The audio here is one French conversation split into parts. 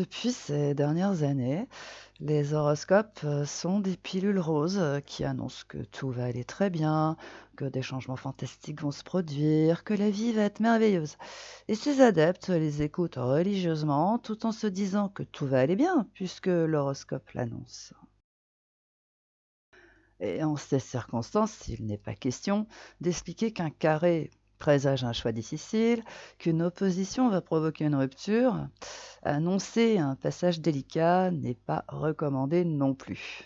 Depuis ces dernières années, les horoscopes sont des pilules roses qui annoncent que tout va aller très bien, que des changements fantastiques vont se produire, que la vie va être merveilleuse. Et ces adeptes les écoutent religieusement tout en se disant que tout va aller bien puisque l'horoscope l'annonce. Et en ces circonstances, il n'est pas question d'expliquer qu'un carré présage un choix difficile, qu'une opposition va provoquer une rupture. Annoncer un passage délicat n'est pas recommandé non plus.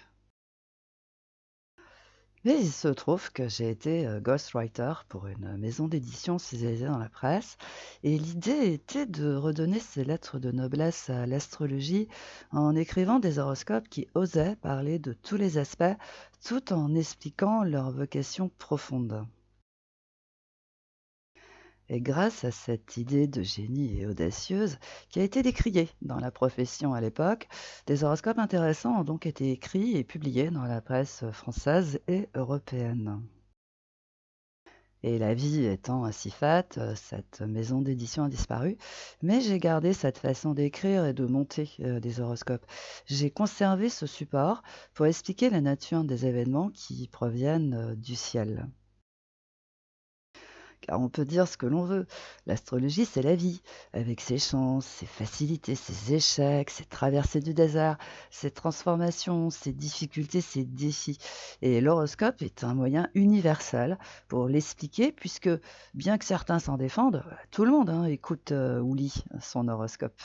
Mais il se trouve que j'ai été ghostwriter pour une maison d'édition spécialisée dans la presse, et l'idée était de redonner ses lettres de noblesse à l'astrologie en écrivant des horoscopes qui osaient parler de tous les aspects tout en expliquant leur vocation profonde. Et grâce à cette idée de génie et audacieuse qui a été décriée dans la profession à l'époque, des horoscopes intéressants ont donc été écrits et publiés dans la presse française et européenne. Et la vie étant ainsi faite, cette maison d'édition a disparu, mais j'ai gardé cette façon d'écrire et de monter des horoscopes. J'ai conservé ce support pour expliquer la nature des événements qui proviennent du ciel. Car on peut dire ce que l'on veut. L'astrologie, c'est la vie, avec ses chances, ses facilités, ses échecs, ses traversées du désert, ses transformations, ses difficultés, ses défis. Et l'horoscope est un moyen universel pour l'expliquer, puisque bien que certains s'en défendent, tout le monde écoute ou lit son horoscope.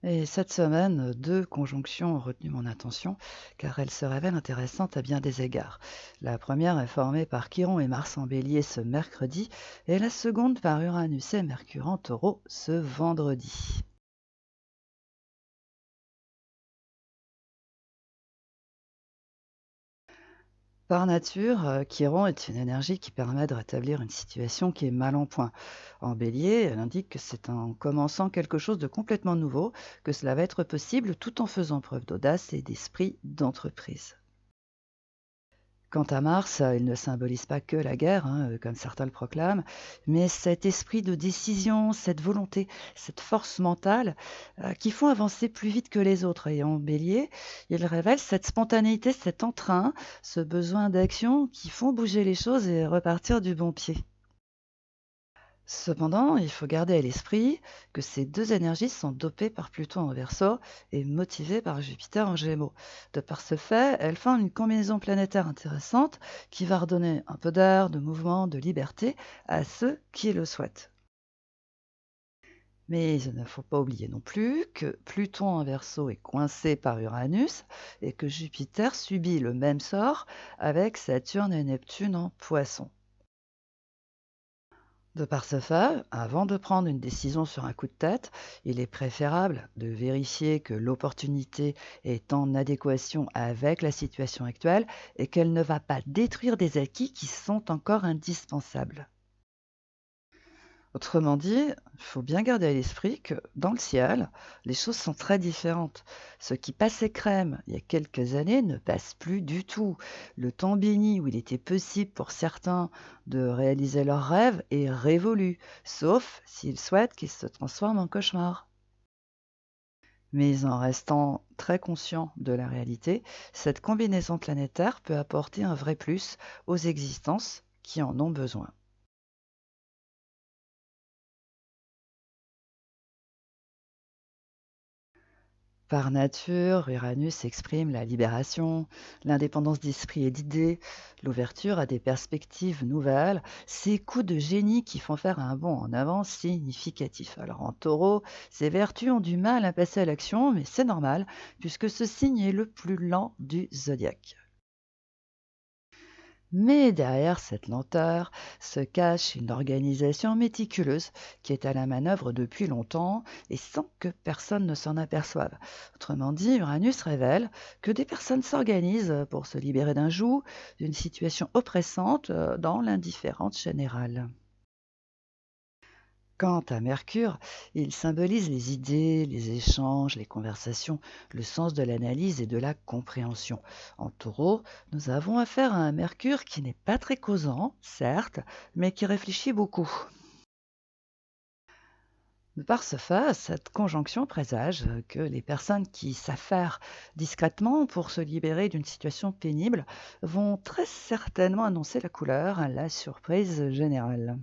Et cette semaine, 2 conjonctions ont retenu mon attention, car elles se révèlent intéressantes à bien des égards. La première est formée par Chiron et Mars en Bélier ce mercredi, et la seconde par Uranus et Mercure en Taureau ce vendredi. Par nature, Chiron est une énergie qui permet de rétablir une situation qui est mal en point. En Bélier, elle indique que c'est en commençant quelque chose de complètement nouveau que cela va être possible tout en faisant preuve d'audace et d'esprit d'entreprise. Quant à Mars, il ne symbolise pas que la guerre, comme certains le proclament, mais cet esprit de décision, cette volonté, cette force mentale, qui font avancer plus vite que les autres. Et en Bélier, il révèle cette spontanéité, cet entrain, ce besoin d'action qui font bouger les choses et repartir du bon pied. Cependant, il faut garder à l'esprit que ces 2 énergies sont dopées par Pluton en Verseau et motivées par Jupiter en Gémeaux. De par ce fait, elles forment une combinaison planétaire intéressante qui va redonner un peu d'air, de mouvement, de liberté à ceux qui le souhaitent. Mais il ne faut pas oublier non plus que Pluton en Verseau est coincé par Uranus et que Jupiter subit le même sort avec Saturne et Neptune en Poisson. De par ce fait, avant de prendre une décision sur un coup de tête, il est préférable de vérifier que l'opportunité est en adéquation avec la situation actuelle et qu'elle ne va pas détruire des acquis qui sont encore indispensables. Autrement dit, il faut bien garder à l'esprit que dans le ciel, les choses sont très différentes. Ce qui passait crème il y a quelques années ne passe plus du tout. Le temps béni où il était possible pour certains de réaliser leurs rêves est révolu, sauf s'ils souhaitent qu'ils se transforment en cauchemar. Mais en restant très conscient de la réalité, cette combinaison planétaire peut apporter un vrai plus aux existences qui en ont besoin. Par nature, Uranus exprime la libération, l'indépendance d'esprit et d'idées, l'ouverture à des perspectives nouvelles, ces coups de génie qui font faire un bond en avant significatif. Alors en taureau, ces vertus ont du mal à passer à l'action, mais c'est normal, puisque ce signe est le plus lent du zodiaque. Mais derrière cette lenteur se cache une organisation méticuleuse qui est à la manœuvre depuis longtemps et sans que personne ne s'en aperçoive. Autrement dit, Uranus révèle que des personnes s'organisent pour se libérer d'un joug, d'une situation oppressante dans l'indifférence générale. Quant à Mercure, il symbolise les idées, les échanges, les conversations, le sens de l'analyse et de la compréhension. En taureau, nous avons affaire à un Mercure qui n'est pas très causant, certes, mais qui réfléchit beaucoup. De par ce fait, cette conjonction présage que les personnes qui savent faire discrètement pour se libérer d'une situation pénible vont très certainement annoncer la couleur, la surprise générale.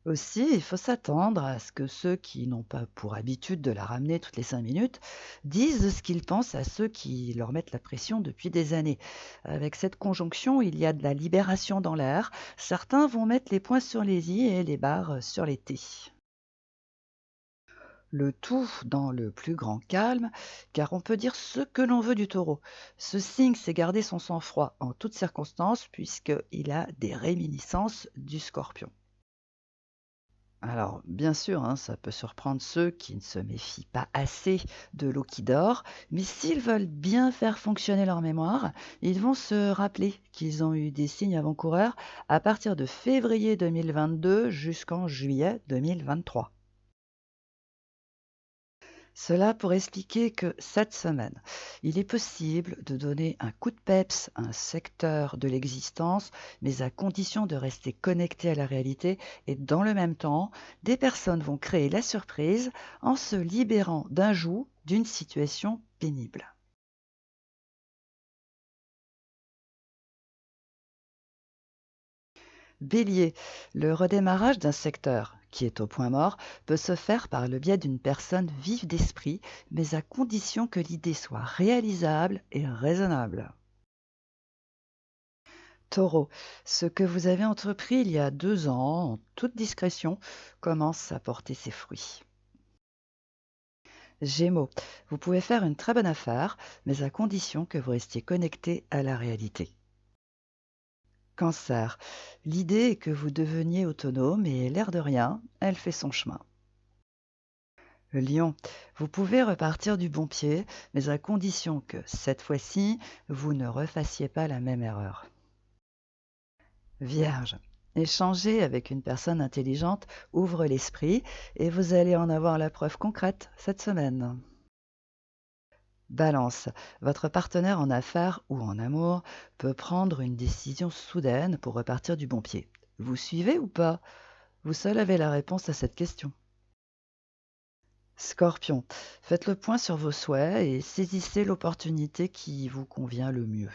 Aussi, il faut s'attendre à ce que ceux qui n'ont pas pour habitude de la ramener toutes les 5 minutes disent ce qu'ils pensent à ceux qui leur mettent la pression depuis des années. Avec cette conjonction, il y a de la libération dans l'air. Certains vont mettre les points sur les i et les barres sur les t. Le tout dans le plus grand calme, car on peut dire ce que l'on veut du taureau. Ce signe sait garder son sang-froid en toutes circonstances puisqu'il a des réminiscences du scorpion. Alors, bien sûr, hein, ça peut surprendre ceux qui ne se méfient pas assez de l'eau qui dort, mais s'ils veulent bien faire fonctionner leur mémoire, ils vont se rappeler qu'ils ont eu des signes avant-coureurs à partir de février 2022 jusqu'en juillet 2023. Cela pour expliquer que cette semaine, il est possible de donner un coup de peps à un secteur de l'existence, mais à condition de rester connecté à la réalité et dans le même temps, des personnes vont créer la surprise en se libérant d'un joug d'une situation pénible. Bélier, le redémarrage d'un secteur qui est au point mort peut se faire par le biais d'une personne vive d'esprit, mais à condition que l'idée soit réalisable et raisonnable. Taureau, ce que vous avez entrepris il y a 2 ans, en toute discrétion, commence à porter ses fruits. Gémeaux, vous pouvez faire une très bonne affaire, mais à condition que vous restiez connecté à la réalité. Cancer, l'idée est que vous deveniez autonome et l'air de rien, elle fait son chemin. Lion, vous pouvez repartir du bon pied, mais à condition que, cette fois-ci, vous ne refassiez pas la même erreur. Vierge, échanger avec une personne intelligente ouvre l'esprit et vous allez en avoir la preuve concrète cette semaine. Balance, votre partenaire en affaires ou en amour peut prendre une décision soudaine pour repartir du bon pied. Vous suivez ou pas? Vous seul avez la réponse à cette question. Scorpion, faites le point sur vos souhaits et saisissez l'opportunité qui vous convient le mieux.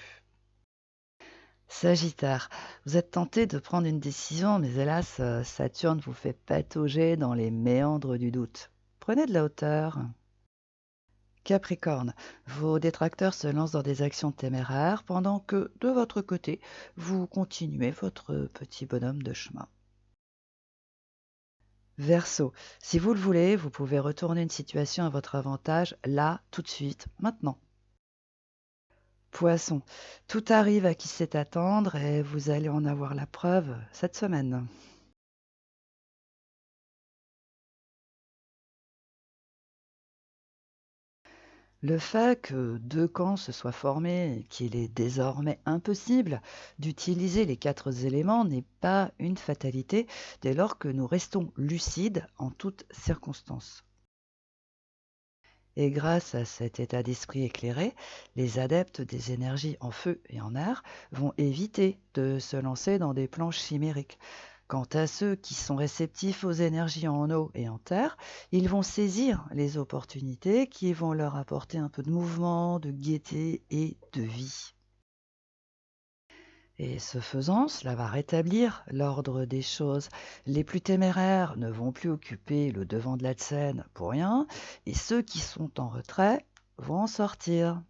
Sagittaire, vous êtes tenté de prendre une décision, mais hélas, Saturne vous fait patauger dans les méandres du doute. Prenez de la hauteur. Capricorne, vos détracteurs se lancent dans des actions téméraires pendant que, de votre côté, vous continuez votre petit bonhomme de chemin. Verseau, si vous le voulez, vous pouvez retourner une situation à votre avantage là, tout de suite, maintenant. Poisson, tout arrive à qui sait attendre et vous allez en avoir la preuve cette semaine. Le fait que 2 camps se soient formés et qu'il est désormais impossible d'utiliser les 4 éléments n'est pas une fatalité dès lors que nous restons lucides en toutes circonstances. Et grâce à cet état d'esprit éclairé, les adeptes des énergies en feu et en air vont éviter de se lancer dans des plans chimériques. Quant à ceux qui sont réceptifs aux énergies en eau et en terre, ils vont saisir les opportunités qui vont leur apporter un peu de mouvement, de gaieté et de vie. Et ce faisant, cela va rétablir l'ordre des choses. Les plus téméraires ne vont plus occuper le devant de la scène pour rien, et ceux qui sont en retrait vont en sortir.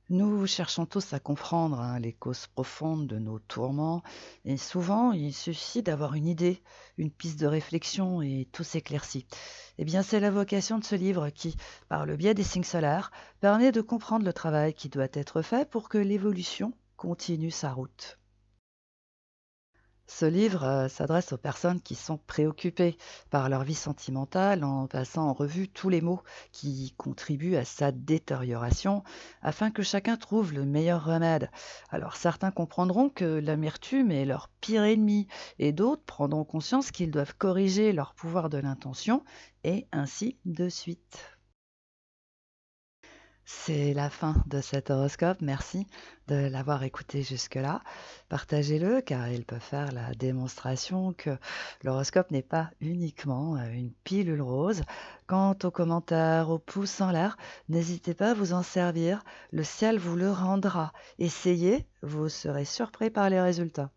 Nous cherchons tous à comprendre, hein, les causes profondes de nos tourments, et souvent il suffit d'avoir une idée, une piste de réflexion et tout s'éclaircit. Eh bien, c'est la vocation de ce livre qui, par le biais des signes solaires, permet de comprendre le travail qui doit être fait pour que l'évolution continue sa route. Ce livre s'adresse aux personnes qui sont préoccupées par leur vie sentimentale en passant en revue tous les maux qui contribuent à sa détérioration afin que chacun trouve le meilleur remède. Alors certains comprendront que l'amertume est leur pire ennemi et d'autres prendront conscience qu'ils doivent corriger leur pouvoir de l'intention et ainsi de suite. C'est la fin de cet horoscope. Merci de l'avoir écouté jusque-là. Partagez-le car il peut faire la démonstration que l'horoscope n'est pas uniquement une pilule rose. Quant aux commentaires, aux pouces en l'air, n'hésitez pas à vous en servir. Le ciel vous le rendra. Essayez, vous serez surpris par les résultats.